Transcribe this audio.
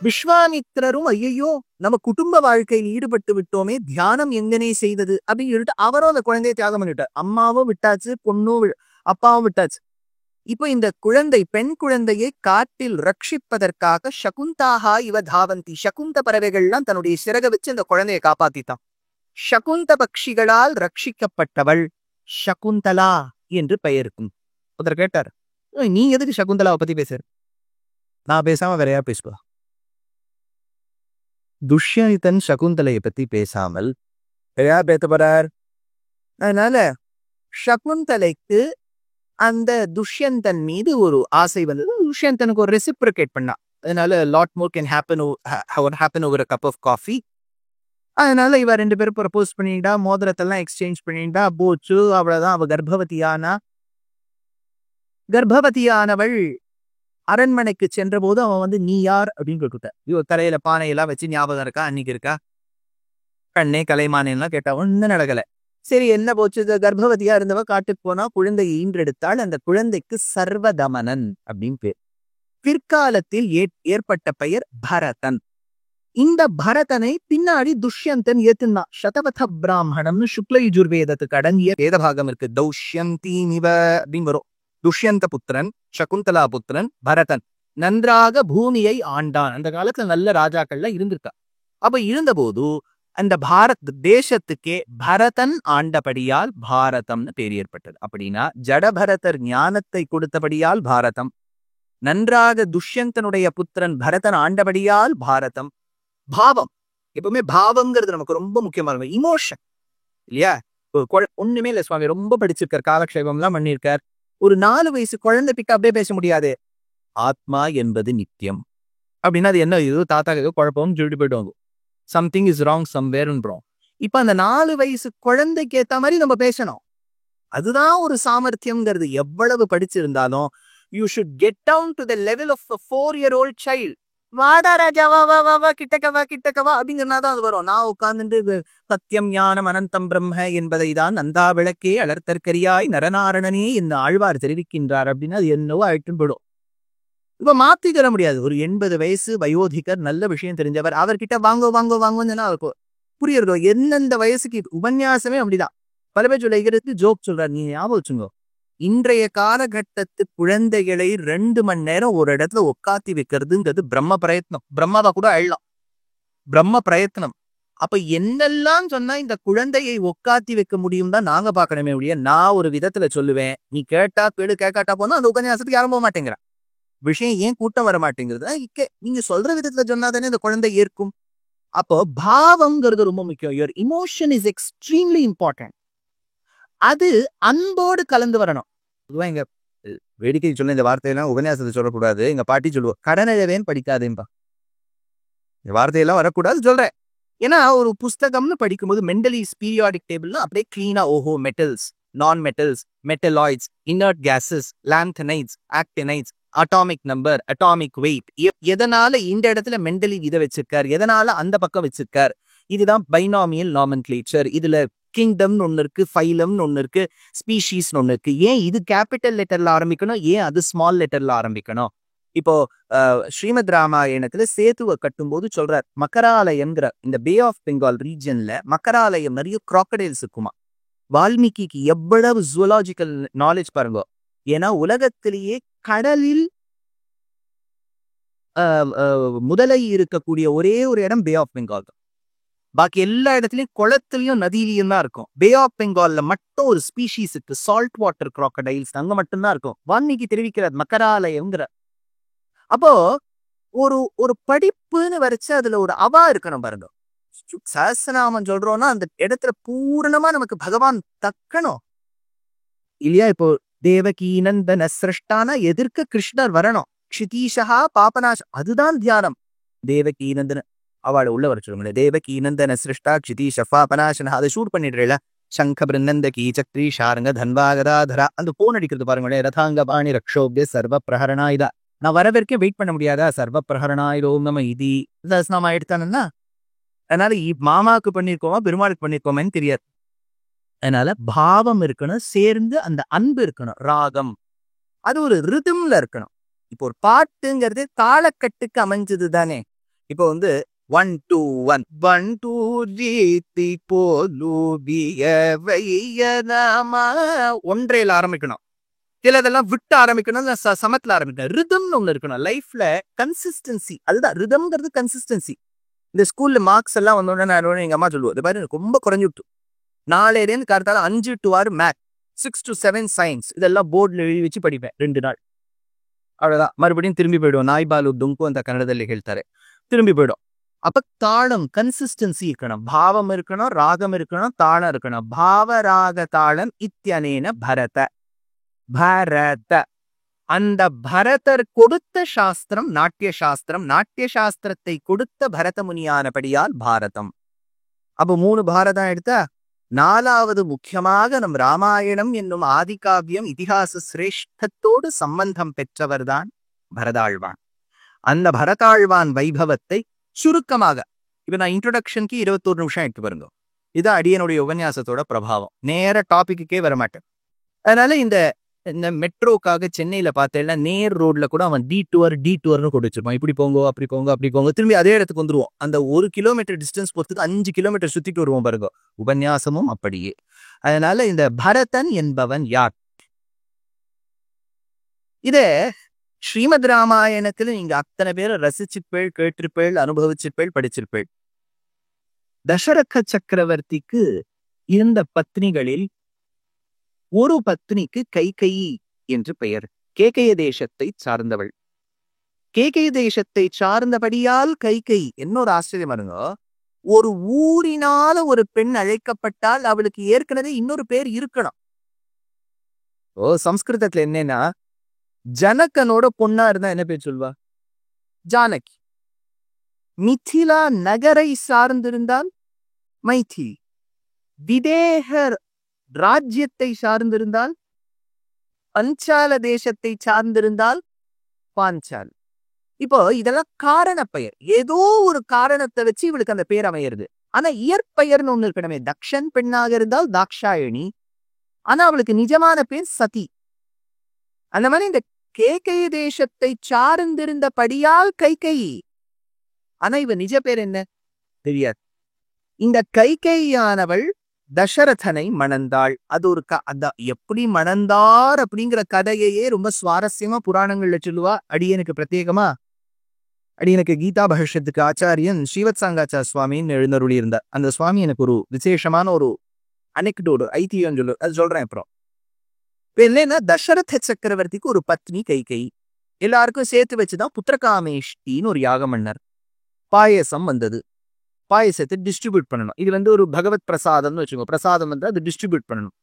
விஸ்வாமித்திரரும் ஐயையோ நம்ம குடும்ப வாழ்க்கையில் ஈடுபட்டு விட்டோமே, தியானம் எங்கனே செய்தது அப்படின்னு சொல்லிட்டு அவரும் அந்த குழந்தையை தியாகம் பண்ணிட்டார். அம்மாவும் விட்டாச்சு, பொண்ணும் அப்பாவும் விட்டாச்சு. இப்போ இந்த குழந்தை, பெண் குழந்தையை காட்டில் ரட்சிப்பதற்காக சகுந்தாகா இவ தாவந்தி, சகுந்த பறவைகள்லாம் தன்னுடைய சிறக வச்சு அந்த குழந்தையை காப்பாத்தித்தான். சகுந்த பக்ஷிகளால் ரட்சிக்கப்பட்டவள் சகுந்தலா என்று பெயருக்கும். ஒருத்தர் கேட்டார், நீ எதுக்கு சகுந்தலாவை பத்தி பேசுற? நான் பேசாம வேற யார் பேசுவா? துஷ்யந்தன் சகுந்தலையை பத்தி பேசாமல் யார் பேசப்படுறார்? அதனால சகுந்தலைக்கு அந்த துஷ்யந்தன் மீது ஒரு ஆசை வந்தது. துஷ்யந்தனுக்கு ஒரு ரெசிப்ரிகேட் பண்ணா. அதனால lot more can happen over cup of coffee. அதனால இவ 2 பேரும் ப்ரப்போஸ் பண்ணிட்டா, மோதிரத்தெல்லாம் எக்ஸ்சேஞ்ச் பண்ணிட்டா, போச்சு. அவ்வளவுதான், அவ கர்ப்பவதியானவள் அரண்மனைக்கு சென்ற போது அவன் வந்து நீ யார் அப்படின்னு கேட்டுட்ட. இவ தலையில பானையெல்லாம் வச்சு ஞாபகம் இருக்கா, அன்னைக்கு இருக்கா, கண்ணே கலைமானெல்லாம் கேட்டா ஒன்னும் நடக்கல. சரி, என்ன போச்சு? கர்ப்பவதியா இருந்தவ காட்டுக்கு போனா, குழந்தையை ஈன்றெடுத்தாள். அந்த குழந்தைக்கு சர்வதமனன் அப்படின்னு பேர். பிற்காலத்தில் ஏற்பட்ட பெயர் பரதன். இந்த பரதனை பின்னாடி துஷ்யந்தன் ஏத்துனான். சதவத பிராமணம்னு சுக்ல யஜுர்வேதத்துக்கு அடங்கிய வேதபாகம் இருக்கு. தௌஷ்யந்தி நிவ அப்படின்னு வரும். துஷ்யந்த புத்திரன், சகுந்தலா புத்திரன் பரதன் நன்றாக பூமியை ஆண்டான். அந்த காலத்துல நல்ல ராஜாக்கள்லாம் இருந்திருக்கா. அப்ப இருந்தபோது அந்த தேசத்துக்கே பரதன் ஆண்டபடியால் பாரதம்னு பேர் ஏற்பட்டது. அப்படின்னா ஜடபரதர் ஞானத்தை கொடுத்தபடியால் பாரதம், நன்றாக துஷ்யந்தனுடைய புத்திரன் பரதன் ஆண்டபடியால் பாரதம். பாவம், எப்பவுமே பாவம்ங்கிறது நமக்கு ரொம்ப முக்கியமான இமோஷன் இல்லையா? ஒண்ணுமே இல்லை, சுவாமி ரொம்ப படிச்சிருக்கார், காலக்ஷேபம்லாம் பண்ணியிருக்கார். ஒரு 4 வயசு குழந்தை பிக்க அப்படியே பேச முடியாது. ஆத்மா என்பது நித்தியம் அப்படின்னா அது என்ன? ஏதோ தாத்தா ஏதோ குழப்பம் சொல்லிட்டு போயிடுவாங்க. சம்திங் இஸ் ராங் சம்வேர்ன்றோம். இப்ப அந்த 4 வயசு குழந்தைக்கு ஏத்த மாதிரி நம்ம பேசணும். அதுதான் ஒரு சாமர்த்தியம்ங்கிறது. எவ்வளவு படிச்சிருந்தாலும் you should get down to the level of 4-year-old child. வாடா ராஜா, வா வா வா வா, கிட்டக்கவா அப்படிங்கிறனாதான் அது வரும். நான் உட்கார்ந்துட்டு சத்தியம் ஞானம் அனந்தம் பிரம்ம என்பதை தான் நந்தா விளக்கே அலர்த்தற்கரியாய் நரநாரணனே இந்த ஆழ்வார் தெரிவிக்கின்றார் அப்படின்னா அது என்னவோ அழைட்டு போடும். இப்ப மாத்தி தர முடியாது. ஒரு 80 வயசு வயோதிகர், நல்ல விஷயம் தெரிஞ்சவர், அவர்கிட்ட வாங்கோன்னு புரியுறதோ? எந்தெந்த வயசுக்கு உபன்யாசமே அப்படிதான். பல பேர் சொல்லிக்கிறது ஜோக் சொல்றாரு. நீ ஞாபகம் வச்சுங்கோ, இன்றைய காலகட்டத்து குழந்தைகளை 2 மணி நேரம் ஒரு இடத்துல உட்காத்தி வைக்கிறதுங்கிறது பிரம்ம பிரயத்னம். பிரம்மாவா கூட அழலாம், பிரம்ம பிரயத்னம். அப்ப என்னெல்லாம் சொன்னா இந்த குழந்தையை உட்காத்தி வைக்க முடியும் தான் நாங்க பாக்கணுமே ஒழிய, நான் ஒரு விதத்துல சொல்லுவேன், நீ கேட்டா பேடு, கேட்காட்டா போனா அந்த உபன்யாசத்துக்கு யாரும் போக மாட்டேங்கிறான். விஷயம் ஏன் கூட்டம் வர மாட்டேங்கிறது? நீங்க சொல்ற விதத்துல சொன்னாதானே இந்த குழந்தை ஏற்கும். அப்போ பாவம்ங்கிறது ரொம்ப முக்கியம். Your emotion is extremely important. அது அன்போடு கலந்து வரணும். பொதுவா எங்க வேடிக்கை சொல்ல இந்த வார்த்தையெல்லாம் உபன்யாசத்தை சொல்லக்கூடாது. எங்க பாட்டி சொல்லுவோம், கடனழவேன் படிக்காதேன்பா. இந்த வார்த்தையெல்லாம் வரக்கூடாது சொல்றேன். ஏன்னா ஒரு புஸ்தகம்னு படிக்கும்போது மெண்டலிஸ் பீரியாடிக் டேபிள்ல அப்படியே கிளீனா, ஓஹோ, மெட்டல்ஸ், நான் metals, metalloids, inert cases, லாந்தனைட்ஸ், actinides, atomic number, atomic wait, எதனால இந்த இடத்துல மெண்டலி இதை வச்சிருக்கார், எதனால அந்த பக்கம் வச்சிருக்கார், இதுதான் பைனாமியல் நாமென்க்ளேச்சர். இதுல கிங்டம்னு ஒண்ணு இருக்கு, ஃபைலம்னு ஒண்ணு இருக்கு, ஸ்பீஷீஸ்னு ஒண்ணு இருக்கு. ஏன் இது கேபிட்டல் லெட்டர்ல ஆரம்பிக்கணும், ஏன் அது ஸ்மால் லெட்டர்ல ஆரம்பிக்கணும்? இப்போ ஸ்ரீமத் ராமாயணத்துல சேதுவை கட்டும்போது சொல்றார், மக்கராலயம்ங்கிற இந்த பே ஆஃப் பெங்கால் ரீஜன்ல மக்கராலயம் நிறைய கிராக்கடைல்ஸ் இருக்குமா. வால்மீகிக்கு எவ்வளவு ஜூலாஜிக்கல் நாலேஜ் பாருங்க. ஏன்னா உலகத்திலேயே கடலில் முதலை இருக்கக்கூடிய ஒரே ஒரு இடம் பே ஆஃப் பெங்கால் தான். பாக்கி எல்லா இடத்துலயும் குளத்திலையும் நதியிலையும் தான் இருக்கும். பே ஆஃப் பெங்கால்ல மட்டும் ஒரு ஸ்பீஷீஸ் இருக்கு, சால்ட் வாட்டர் கிராக்கடைல்ஸ், அங்க மட்டும்தான் இருக்கும். வால்மீகி தெரிவிக்கிறார் மக்கராலயம்ங்கிற. அப்போ ஒரு படிப்புன்னு வரைச்சு அதுல ஒரு அவா இருக்கணும் பாருங்க. சஹஸ்ரநாமம் சொல்றோம்னா அந்த இடத்துல பூரணமா நமக்கு பகவான் தக்கணும் இல்லையா? இப்போ தேவகி நந்தன சிருஷ்டானா எதிர்க்க கிருஷ்ணர் வரணும். க்ஷிதீஷா பாபநாஷ், அதுதான் தியானம். தேவகி நந்தன அவளை உள்ள வர சொல்லுங்க. தேவகி நந்தன சிருஷ்டா க்ஷிதீஷ பாபநாசன, அதை ஷூட் பண்ணிடுறேல. சங்க பிருந்தந்த கீ சக்ரி ஷாரங்க தன்வாகதாதரா, அந்த போன் அடிக்கிறது பாருங்களேன். ரதாங்க பாணி ரக்ஷோபிய சர்வ பிரஹரணா. இதா நான் வர வரைக்கும் வெயிட் பண்ண முடியாதா? சர்வ பிரஹரணாயிரோம் நம்ம இதி நாம எடுத்தானன்னா, அதனால மாமாவுக்கு பண்ணிருக்கோமா பெருமாளுக்கு பண்ணிருக்கோமேன்னு தெரியாது. அதனால பாவம் இருக்கணும், சேர்ந்து அந்த அன்பு இருக்கணும். ராகம் அது ஒரு ரிதம்ல இருக்கணும். இப்போ ஒரு பாட்டுங்கிறது தாளக்கட்டுக்கு அமைஞ்சது தானே. இப்போ வந்து 1 2 1 1 2 ஜீத்தி போலூபிய வையனாமா ஒன்றையில ஆரம்பிக்கணும். சிலதெல்லாம் விட்டு ஆரம்பிக்கணும், சமத்துல ஆரம்பிக்கணும். ரிதம்னு ஒண்ணு இருக்கணும் லைஃப்ல. கன்சிஸ்டன்சி, அதுதான் ரிதம்ங்கிறது. கன்சிஸ்டன்சி. இந்த ஸ்கூல்ல மார்க்ஸ் எல்லாம் வந்தோடனே நான் எங்க அம்மா சொல்லுவோம், இது மாதிரி எனக்கு ரொம்ப குறைஞ்சு விட்டு, நாளையிலேருந்து காலத்தால 5 to 6 மேத், 6 to 7 சயின்ஸ், இதெல்லாம் போர்டில் எழுதி வச்சு படிப்பேன் 2 நாள். அவ்வளவுதான். மறுபடியும் திரும்பி போயிடுவோம். நாய்பாலு துங்கு அந்த கன்னಡದಲ್ಲಿ ಹೇಳ್ತಾರೆ. திரும்பி போயிடும். அப்ப தாளம், கன்சிஸ்டன்சி இருக்கணும், பாவம் இருக்கணும், ராகம் இருக்கணும், தாளம் இருக்கணும். பாவ ராக தாளம் இத்தியனேன பரத. பரத அந்த பரதர் கொடுத்த சாஸ்திரம் நாட்டிய சாஸ்திரம். நாட்டிய சாஸ்திரத்தை கொடுத்த பரத முனியானபடியால் பாரதம். அப்ப 3 பாரதம் எடுத்தா 4வது முக்கியமாக நம் ராமாயணம் என்னும் ஆதிகாவியம் இதிகாச சிரேஷ்டத்தோடு சம்பந்தம் பெற்றவர்தான் பரதாழ்வான். அந்த பரதாழ்வான் வைபவத்தை சுருக்கமாக இப்ப நான் இன்ட்ரோடக்ஷனுக்கு 21 நிமிஷம் எடுத்து பாருங்க. இது அடியனுடைய உபன்யாசத்தோட பிரபாவம். நேர டாபிக்கே வரமாட்டேன். அதனால இந்த மெட்ரோக்காக சென்னையில பார்த்தேன்னா நேர் ரோட்ல கூட அவன் டீ டூர்னு கொடுத்துருப்பான். இப்படி போங்க, அப்படி போங்க, அப்படி போங்க, திரும்பி அதே இடத்துக்கு வந்துருவோம். அந்த 1 கிலோமீட்டர் டிஸ்டன்ஸ் பொறுத்துக்கு 5 கிலோமீட்டர் சுத்திட்டு வருவோம் பாருங்க. உபன்யாசமும் அப்படியே. அதனால இந்த பரதன் என்பவன் யார்? இத ஸ்ரீமத் ராமாயணத்துல நீங்க அத்தனை பேரை ரசிச்சிருப்பேள், கேட்டிருப்பேள், அனுபவிச்சிருப்பேள், படிச்சிருப்பேள். தசரத சக்கரவர்த்திக்கு இருந்த பத்னிகளில் ஒரு பத்னிக்கு கைகேயி என்று பெயர். கேகய தேசத்தை சார்ந்தவள். கேகய தேசத்தை சார்ந்தபடியால் கைகேயி. என்னொரு ஆச்சரியம் பாருங்க. ஒரு ஊரினால ஒரு பெண் அழைக்கப்பட்டால் அவளுக்கு ஏற்கனவே இன்னொரு பேர் இருக்கணும். சம்ஸ்கிருதத்துல என்னன்னா, ஜனகனோட பொண்ணா இருந்தா என்ன பேர் சொல்வா? ஜானகி. மிथिला நகரை சார்ந்திருந்தால் மைथिली. விதேகர் ராஜ்யத்தை சார்ந்திருந்தால், பஞ்சால தேசத்தை சார்ந்திருந்தால் பாஞ்சால். இப்போ இதெல்லாம் காரண பெயர். ஏதோ ஒரு காரணத்தை வச்சு இவளுக்கு அந்த பேர் அமையிறது. ஆனா இயற்பெயர்னு ஒண்ணு இருக்கணுமே. தக்ஷன் பெண்ணாக இருந்தால் தாக்ஷாயணி. ஆனா அவளுக்கு நிஜமான பேர் சதி. அந்த மாதிரி இந்த கேகய தேசத்தை சார்ந்திருந்தபடியால் கைகேயி. ஆனா இவ நிஜ பேர் என்ன தெரியாது. இந்த கைகேயானவள் தசரதனை மணந்தாள். அது ஒரு எப்படி மணந்தார் அப்படிங்கிற கதையையே ரொம்ப சுவாரஸ்யமா புராணங்கள்ல சொல்லுவா. அடியனுக்கு பிரத்யேகமா அடியனுக்கு கீதா பகஷத்துக்கு ஆச்சாரியன் ஸ்ரீவத் சாங்காச்சார் சுவாமின்னு எழுந்தருளி இருந்தார். அந்த சுவாமி எனக்கு ஒரு விசேஷமான ஒரு அனெக்டோடு ஐதியம் சொல்லு, அது சொல்றேன் அப்புறம். இப்ப என்னன்னா, தசரத சக்கரவர்த்திக்கு ஒரு பத்னி கைகேயி. எல்லாருக்கும் சேர்த்து வச்சுதான் புத்திரகாமேஷ்டின்னு ஒரு யாகம் பண்ணார். பாயசம் வந்தது. பாயசத்தை டிஸ்ட்ரிபியூட் பண்ணணும். இது ஒரு பகவத் பிரசாதம்னு வச்சுக்கோங்க. பிரசாதம் வந்து அது டிஸ்ட்ரிபியூட் பண்ணணும்.